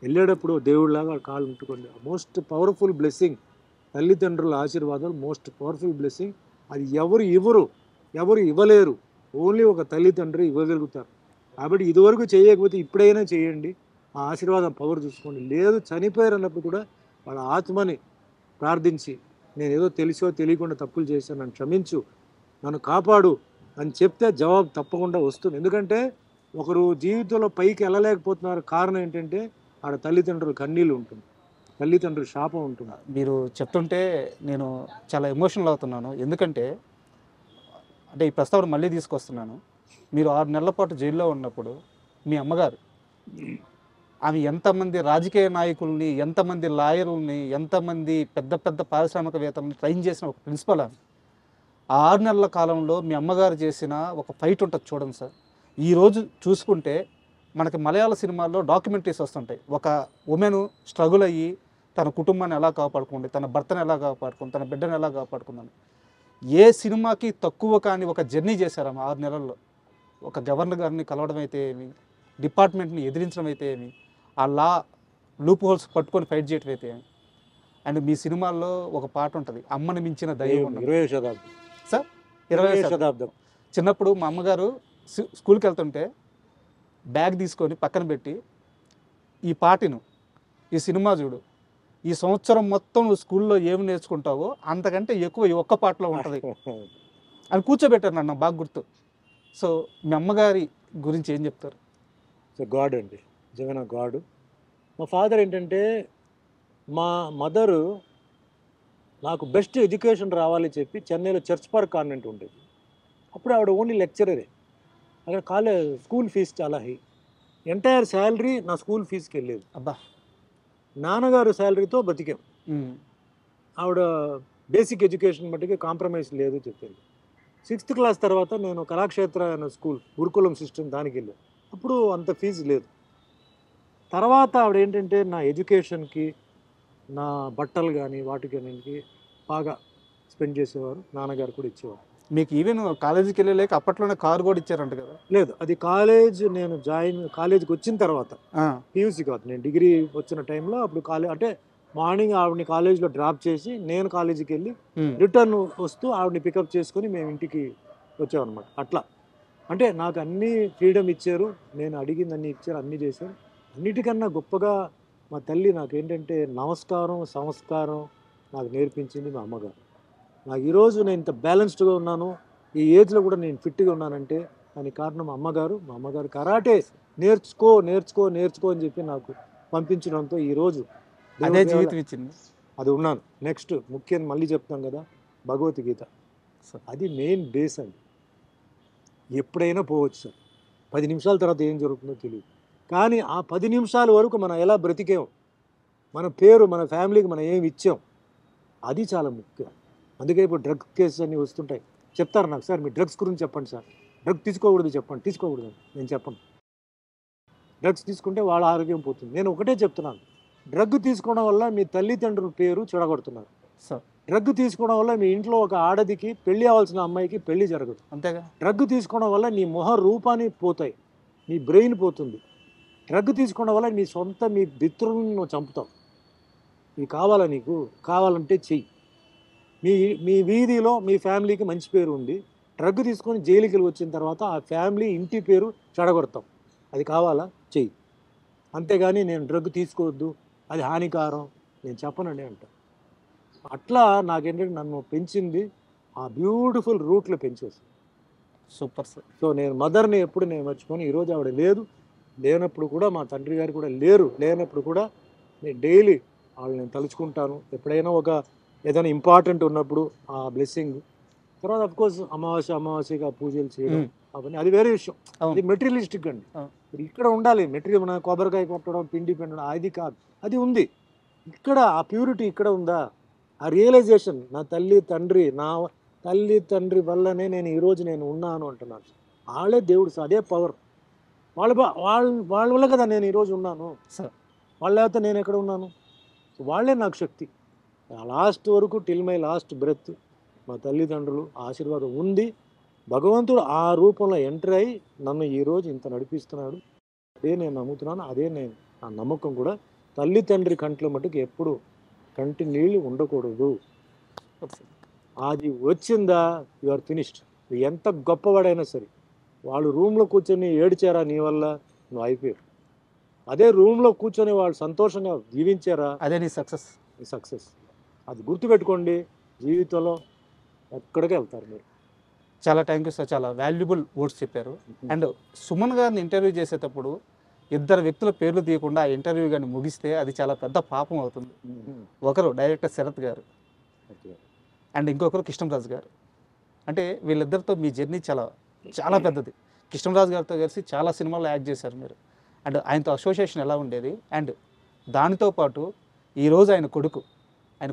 వెళ్ళేటప్పుడు దేవుడిలాగా వాళ్ళ కాళ్ళు ముట్టుకోండి. మోస్ట్ పవర్ఫుల్ బ్లెస్సింగ్ తల్లిదండ్రుల ఆశీర్వాదాలు, మోస్ట్ పవర్ఫుల్ బ్లెస్సింగ్. అది ఎవరు ఇవ్వలేరు, ఓన్లీ ఒక తల్లిదండ్రి ఇవ్వగలుగుతారు. కాబట్టి ఇదివరకు చేయకపోతే ఇప్పుడైనా చేయండి, ఆ ఆశీర్వాదం పవర్ చూసుకోండి. లేదు చనిపోయారు అన్నప్పుడు కూడా వాళ్ళ ఆత్మని ప్రార్థించి, నేను ఏదో తెలిసో తెలియకుండా తప్పులు చేశాను, నన్ను క్షమించు, నన్ను కాపాడు అని చెప్తే జవాబు తప్పకుండా వస్తుంది. ఎందుకంటే ఒకరు జీవితంలో పైకి వెళ్ళలేకపోతున్నారు, కారణం ఏంటంటే ఆడ తల్లిదండ్రులు కన్నీళ్ళు ఉంటుంది, తల్లిదండ్రులు శాపం ఉంటుంది. మీరు చెప్తుంటే నేను చాలా ఎమోషనల్ అవుతున్నాను. ఎందుకంటే అంటే ఈ ప్రస్తావన మళ్ళీ తీసుకొస్తున్నాను. మీరు 6 నెలల పాటు జైల్లో ఉన్నప్పుడు మీ అమ్మగారు, ఆమె ఎంతమంది రాజకీయ నాయకుల్ని, ఎంతమంది లాయర్లని, ఎంతమంది పెద్ద పెద్ద పారిశ్రామికవేత్తలని ట్రైన్ చేసిన ఒక ప్రిన్సిపల్ ఆమె. ఆ 6 నెలల కాలంలో మీ అమ్మగారు చేసిన ఒక ఫైట్ ఉంటుంది చూడండి సార్. ఈరోజు చూసుకుంటే మనకి మలయాళ సినిమాల్లో డాక్యుమెంటరీస్ వస్తుంటాయి, ఒక ఉమెన్ స్ట్రగుల్ అయ్యి తన కుటుంబాన్ని ఎలా కాపాడుకుంది, తన భర్తను ఎలా కాపాడుకుంది, తన బిడ్డను ఎలా కాపాడుకుందని. ఏ సినిమాకి తక్కువ కాని ఒక జర్నీ చేశారు 6 నెలల్లో. ఒక గవర్నర్ గారిని కలవడం అయితే ఏమి, డిపార్ట్మెంట్ని ఎదిరించడం అయితే ఏమి, ఆ లా లూప్ హోల్స్ పట్టుకొని ఫైట్ చేయడం అయితే ఏమి. అండ్ మీ సినిమాల్లో ఒక పాట ఉంటుంది, అమ్మని మించిన దైవం ఉన్నది. 20వ శతాబ్దం సార్, 20వ శతాబ్దం. చిన్నప్పుడు మా అమ్మగారు స్కూల్కి వెళ్తుంటే బ్యాగ్ తీసుకొని పక్కన పెట్టి, ఈ పాటను, ఈ సినిమా చూడు, ఈ సంవత్సరం మొత్తం నువ్వు స్కూల్లో ఏమి నేర్చుకుంటావో అంతకంటే ఎక్కువ ఈ ఒక్క పాటలో ఉంటుంది అని కూర్చోబెట్టారు నన్ను, బాగా గుర్తు. సో మీ అమ్మగారి గురించి ఏం చెప్తారు? సో గాడ్ అండి, నిజమైన గాడ్. మా ఫాదర్ ఏంటంటే, మా మదరు నాకు బెస్ట్ ఎడ్యుకేషన్ రావాలి చెప్పి చెన్నైలో చర్చ్ పార్క్ కాన్వెంట్ ఉండేది. అప్పుడు ఆవిడ ఓన్లీ లెక్చరరే. అక్కడ స్కూల్ ఫీజు చాలా హై, ఎంటైర్ శాలరీ నా స్కూల్ ఫీజుకి వెళ్ళేది. అబ్బా. నాన్నగారు శాలరీతో బతికాం. ఆవిడ బేసిక్ ఎడ్యుకేషన్ మట్టుకి కాంప్రమైజ్ లేదు చెప్పారు. 6th క్లాస్ తర్వాత నేను కళాక్షేత్ర అనే స్కూల్, గురుకులం సిస్టమ్, దానికి వెళ్ళాను. అప్పుడు అంత ఫీజు లేదు. తర్వాత ఆవిడ ఏంటంటే నా ఎడ్యుకేషన్కి, నా బట్టలు కానీ వాటికి బాగా స్పెండ్ చేసేవారు. నాన్నగారు కూడా ఇచ్చేవారు. మీకు ఈవెన్ కాలేజీకి వెళ్ళలేక అప్పట్లోనే కారు కూడా ఇచ్చారంట కదా? లేదు, అది నేను కాలేజీకి వచ్చిన తర్వాత, పీయూసీ కాదు, నేను డిగ్రీ వచ్చిన టైంలో. అప్పుడు అంటే మార్నింగ్ ఆవిడని కాలేజీలో డ్రాప్ చేసి నేను కాలేజీకి వెళ్ళి రిటర్న్ వస్తూ ఆవిడని పికప్ చేసుకొని మేము ఇంటికి వచ్చామన్నమాట. అట్లా అంటే నాకు అన్నీ ఫ్రీడమ్ ఇచ్చారు, నేను అడిగింది అన్నీ ఇచ్చారు, అన్నీ చేశారు. అన్నిటికన్నా గొప్పగా మా తల్లి నాకు ఏంటంటే నమస్కారం, సంస్కారం నాకు నేర్పించింది మా అమ్మగారు. నాకు ఈరోజు నేను ఇంత బ్యాలెన్స్డ్గా ఉన్నాను, ఈ ఏజ్లో కూడా నేను ఫిట్గా ఉన్నానంటే దానికి కారణం మా అమ్మగారు కరాటే నేర్చుకో అని చెప్పి నాకు పంపించడంతో ఈరోజు అదే జీవితం ఇచ్చింది, అది ఉన్నాను. నెక్స్ట్ ముఖ్యంగా మళ్ళీ చెప్తాం కదా, భగవద్గీత, అది మెయిన్ బేస్ అండి. ఎప్పుడైనా పోవచ్చు సార్, 10 నిమిషాల తర్వాత ఏం జరుగుతుందో తెలియదు. కానీ ఆ 10 నిమిషాల వరకు మనం ఎలా బ్రతికాం, మన పేరు, మన ఫ్యామిలీకి మనం ఏమి ఇచ్చాం, అది చాలా ముఖ్యం. అందుకే ఇప్పుడు డ్రగ్ కేసెస్ అన్నీ వస్తుంటాయి. చెప్తారు నాకు, సార్ మీ డ్రగ్స్ గురించి చెప్పండి సార్, డ్రగ్ తీసుకోకూడదు చెప్పండి. తీసుకోకూడదు నేను చెప్పను. డ్రగ్స్ తీసుకుంటే వాళ్ళ ఆరోగ్యం పోతుంది. నేను ఒకటే చెప్తున్నాను, డ్రగ్ తీసుకోవడం వల్ల మీ తల్లిదండ్రుల పేరు చెడగొడుతున్నారు. డ్రగ్ తీసుకోవడం వల్ల మీ ఇంట్లో ఒక ఆడదికి, పెళ్లి అవ్వాల్సిన అమ్మాయికి పెళ్లి జరగదు. అంతేగా. డ్రగ్ తీసుకోవడం వల్ల నీ మొహ రూపాన్ని పోతాయి. నీ బ్రెయిన్ పోతుంది. డ్రగ్ తీసుకోవడం వల్ల మీ మిత్రులను నువ్వు చంపుతావు. ఇది కావాలా నీకు? కావాలంటే చెయ్యి. మీ మీ వీధిలో మీ ఫ్యామిలీకి మంచి పేరు ఉంది, డ్రగ్ తీసుకొని జైలుకి వెళ్ళి వచ్చిన తర్వాత ఆ ఫ్యామిలీ ఇంటి పేరు చెడగొడతాం. అది కావాలా? చెయ్యి. అంతేగాని నేను డ్రగ్ తీసుకోవద్దు, అది హానికారం, నేను చెప్పనండి అంట. అట్లా నాకేంటంటే నన్ను పెంచింది ఆ బ్యూటిఫుల్ రూట్లో పెంచేసి. Super sir. సో నేను మదర్ని ఎప్పుడు నేను మర్చిపోను. ఈరోజు ఆవిడ లేనప్పుడు కూడా, మా తండ్రి గారు కూడా లేనప్పుడు కూడా నేను డైలీ వాళ్ళు నేను తలుచుకుంటాను. ఎప్పుడైనా ఏదైనా ఇంపార్టెంట్ ఉన్నప్పుడు ఆ బ్లెస్సింగ్. తర్వాత అఫ్కోర్స్ అమావాస్యగా పూజలు చేయడం అవన్నీ అది వేరే విషయం. అది మెటీరియలిస్టిక్ అండి. ఇక్కడ ఉండాలి మెటీరియల్. మన కొబ్బరికాయ కొట్టడం, పిండి పెట్టడం అది కాదు. అది ఉంది ఇక్కడ. ఆ ప్యూరిటీ ఇక్కడ ఉందా? ఆ రియలైజేషన్ నా తల్లి తండ్రి వల్లనే నేను ఈరోజు నేను ఉన్నాను అంటున్నాను. వాళ్ళే దేవుడు సార్. అదే పవర్. వాళ్ళ వల్ల కదా నేను ఈరోజు ఉన్నాను సార్. వాళ్ళ లేకపోతే నేను ఎక్కడ ఉన్నాను? వాళ్ళే నాకు శక్తి. లాస్ట్ వరకు టిల్ మై లాస్ట్ బ్రెత్ మా తల్లిదండ్రులు ఆశీర్వాదం ఉంది. భగవంతుడు ఆ రూపంలో ఎంటర్ అయ్యి నన్ను ఈరోజు ఇంత నడిపిస్తున్నాడు. అదే నేను నమ్ముతున్నాను. అదే నా నమ్మకం కూడా. తల్లి తండ్రి కంట్లో మటుకు ఎప్పుడు కంటి నీళ్ళు ఉండకూడదు. అది వచ్చిందా యు ఆర్ ఫినిష్డ్. ఎంత గొప్పవాడైనా సరే వాళ్ళు రూమ్లో కూర్చొని ఏడ్చారా నీ వల్ల, నువ్వు అయిపోయారు. అదే రూమ్లో కూర్చొని వాళ్ళు సంతోషంగా జీవించారా, అదే నీ సక్సెస్. అది గుర్తుపెట్టుకోండి. జీవితంలో ఎక్కడికి వెళ్తారు మీరు. చాలా థ్యాంక్ యూ సార్. చాలా వాల్యుబుల్ వర్డ్స్ చెప్పారు. అండ్ సుమన్ గారిని ఇంటర్వ్యూ చేసేటప్పుడు ఇద్దరు వ్యక్తుల పేర్లు తీయకుండా ఆ ఇంటర్వ్యూ కానీ ముగిస్తే అది చాలా పెద్ద పాపం అవుతుంది. ఒకరు డైరెక్టర్ శరత్ గారు అండ్ ఇంకొకరు కృష్ణంరాజు గారు. అంటే వీళ్ళిద్దరితో మీ జర్నీ చాలా పెద్దది. కృష్ణంరాజు గారితో కలిసి చాలా సినిమాల్లో యాక్ట్ చేశారు మీరు. అండ్ ఆయనతో అసోసియేషన్ ఎలా ఉండేది? అండ్ దానితో పాటు ఈరోజు ఆయన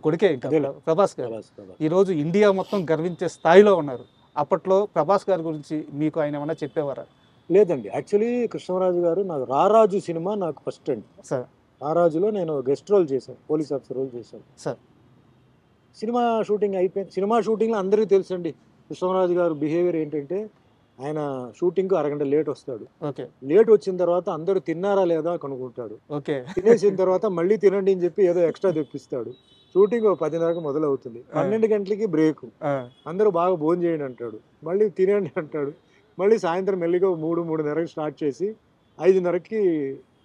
కొడుకే ఇంకా ప్రభాస్ గారు ఈరోజు ఇండియా మొత్తం గర్వించే స్థాయిలో ఉన్నారు. అప్పట్లో ప్రభాస్ గారి గురించి మీకు ఆయన ఏమన్నా చెప్పేవారా? లేదండి. యాక్చువల్లీ కృష్ణరాజు గారు నాకు రారాజు సినిమా నాకు ఫస్ట్ అండి సార్. రారాజులో నేను గెస్ట్ రోల్ చేశాను, పోలీస్ ఆఫీసర్ రోల్ చేశాను సార్. సినిమా షూటింగ్ అయిపోయింది. సినిమా షూటింగ్లో అందరికీ తెలుసండి కృష్ణరాజు గారు బిహేవియర్ ఏంటంటే, ఆయన షూటింగ్కు అరగంట లేట్ వస్తాడు. ఓకే. లేట్ వచ్చిన తర్వాత అందరూ తిన్నారా లేదా కనుక్కుంటాడు. ఓకే. తినేసిన తర్వాత మళ్ళీ తినండి అని చెప్పి ఏదో ఎక్స్ట్రా తెప్పిస్తాడు. షూటింగ్ 10:30 మొదలవుతుంది. 12 గంటలకి బ్రేక్. అందరూ బాగా భోజనం చేయండి అంటాడు, మళ్ళీ తినండి అంటాడు. మళ్ళీ సాయంత్రం మెల్లిగా 3:30కి స్టార్ట్ చేసి 5:30కి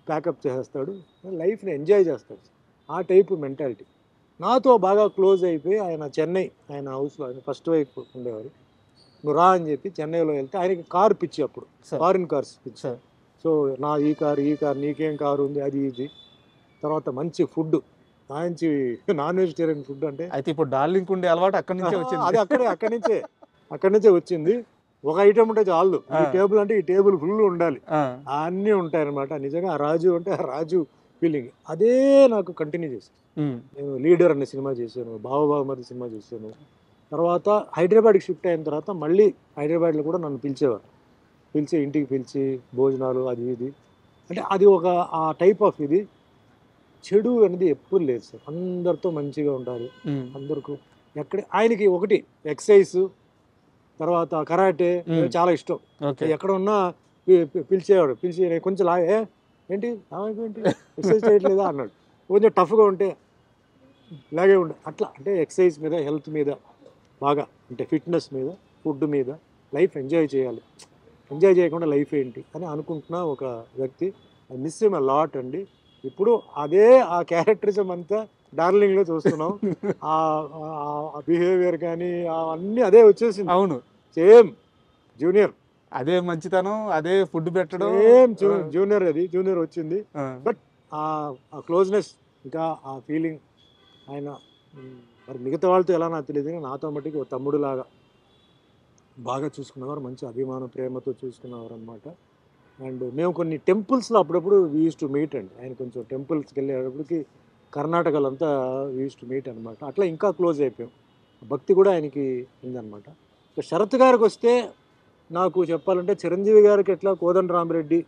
ప్యాకప్ చేసేస్తాడు. లైఫ్ని ఎంజాయ్ చేస్తాడు. ఆ టైపు మెంటాలిటీ. నాతో బాగా క్లోజ్ అయిపోయి ఆయన చెన్నై, ఆయన హౌస్లో ఆయన ఫస్ట్ వైఫ్ ఉండేవారు. నువ్వు రా అని చెప్పి చెన్నైలో వెళ్తే ఆయనకి కారు పిచ్చి, అప్పుడు ఫారిన్ కార్స్ పిచ్చి. సో నా ఈ కారు నీకేం కారు ఉంది, అది ఇది. తర్వాత మంచి ఫుడ్, మంచి నాన్ వెజిటేరియన్ ఫుడ్. అంటే అయితే ఇప్పుడు డార్లింగ్ ఉండే అలవాటు అక్కడి నుంచే వచ్చింది. అది అక్కడి నుంచే వచ్చింది. ఒక ఐటమ్ ఉంటే చాలు. ఈ టేబుల్ అంటే ఈ టేబుల్ ఫుల్ ఉండాలి, అన్నీ ఉంటాయి అనమాట. నిజంగా ఆ రాజు అంటే ఆ రాజు ఫీలింగ్ అదే నాకు కంటిన్యూ చేశాను. నేను లీడర్ అనే సినిమా చేశాను, బావబావమరి సినిమా చేశాను. తర్వాత హైదరాబాద్కి షిఫ్ట్ అయిన తర్వాత మళ్ళీ హైదరాబాద్లో కూడా నన్ను పిలిచేవారు. ఇంటికి పిలిచి భోజనాలు అది ఇది. అంటే అది ఆ టైప్ ఆఫ్ ఇది. చెడు అనేది ఎప్పుడు లేదు సార్. అందరితో మంచిగా ఉండాలి. అందరికీ ఆయనకి ఒకటి ఎక్సర్సైజ్, తర్వాత కరాటే చాలా ఇష్టం. ఎక్కడ ఉన్నా పిలిచేవాడు. పిలిచి కొంచెం ఏంటి ఎక్సర్సైజ్ చేయట్లేదా అన్నాడు. కొంచెం టఫ్గా ఉంటే ఇలాగే ఉండే. అట్లా అంటే ఎక్సర్సైజ్ మీద, హెల్త్ మీద బాగా, అంటే ఫిట్నెస్ మీద, ఫుడ్ మీద, లైఫ్ ఎంజాయ్ చేయాలి. ఎంజాయ్ చేయకుండా లైఫ్ ఏంటి అని అనుకుంటున్న ఒక వ్యక్తి. I miss him a lot అండి. ఇప్పుడు అదే ఆ క్యారెక్టరిజం అంతా డార్లింగ్లో చూస్తున్నాం. ఆ బిహేవియర్ కానీ అన్నీ అదే వచ్చేసింది. అవును, సేమ్ జూనియర్, అదే మంచితనం, అదే ఫుడ్ పెట్టడం, సేమ్ జూనియర్ వచ్చింది. బట్ ఆ క్లోజ్నెస్, ఇంకా ఆ ఫీలింగ్ ఆయన మరి మిగతా వాళ్ళతో ఎలా నాకు తెలియదు, నాతో మట్టికి ఒక తమ్ముడు లాగా బాగా చూసుకున్నవారు. మంచి అభిమానం, ప్రేమతో చూసుకున్నవారు అనమాట. అండ్ మేము కొన్ని టెంపుల్స్లో అప్పుడప్పుడు వీ యూస్ టు మీట్ అండి. ఆయన కొంచెం టెంపుల్స్కి వెళ్ళేటప్పటికి కర్ణాటకలో అంతా వీ యూస్ టు మీట్ అనమాట. అట్లా ఇంకా క్లోజ్ అయిపోయాం. భక్తి కూడా ఆయనకి ఉందన్నమాట. శరత్ గారికి వస్తే నాకు చెప్పాలంటే చిరంజీవి గారికి ఎట్లా కోదండరామిరెడ్డి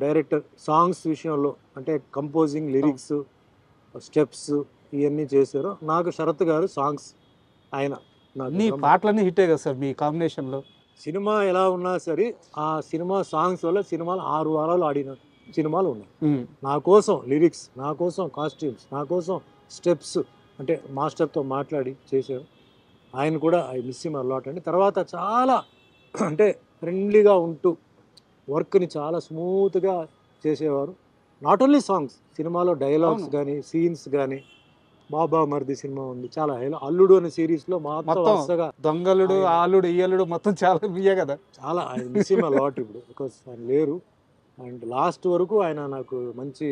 డైరెక్టర్ సాంగ్స్ విషయంలో, అంటే కంపోజింగ్, లిరిక్స్, స్టెప్స్ ఇవన్నీ చేశారు. నాకు శరత్ గారు సాంగ్స్, ఆయన పాటలన్నీ హిట్టే కదా సార్ మీ కాంబినేషన్లో. సినిమా ఎలా ఉన్నా సరే ఆ సినిమా సాంగ్స్ వల్ల సినిమాలు 6 వారాలు ఆడిన సినిమాలు ఉన్నాయి. నా కోసం లిరిక్స్, నా కోసం కాస్ట్యూమ్స్, నా కోసం స్టెప్స్, అంటే మాస్టర్తో మాట్లాడి చేశారు. ఆయన కూడా ఐ మిస్ హిమ్ అలాట్ అండి. తర్వాత చాలా అంటే ఫ్రెండ్లీగా ఉంటూ వర్క్ని చాలా స్మూత్గా చేసేవారు. నాట్ ఓన్లీ సాంగ్స్, సినిమాలో డైలాగ్స్ కానీ సీన్స్ కానీ. బాబా మరిది సినిమా ఉంది, చాలా అల్లుడు అనే సిరీస్లో మొత్తం వరుసగా దొంగలుడు, ఆలుడు, ఈయలుడు మొత్తం చాలా బియ్యే కదా. చాలా ఐ మిస్ హిమ్ అలాట్ ఇప్పుడు, బికాస్ ఆయన లేరు. అండ్ లాస్ట్ వరకు ఆయన నాకు మంచి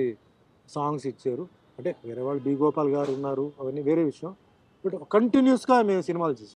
సాంగ్స్ ఇచ్చారు. అంటే వేరే వాళ్ళు బి గోపాల్ గారు ఉన్నారు, అవన్నీ వేరే విషయం. బట్ కంటిన్యూస్గా మేము సినిమాలు చేసాం.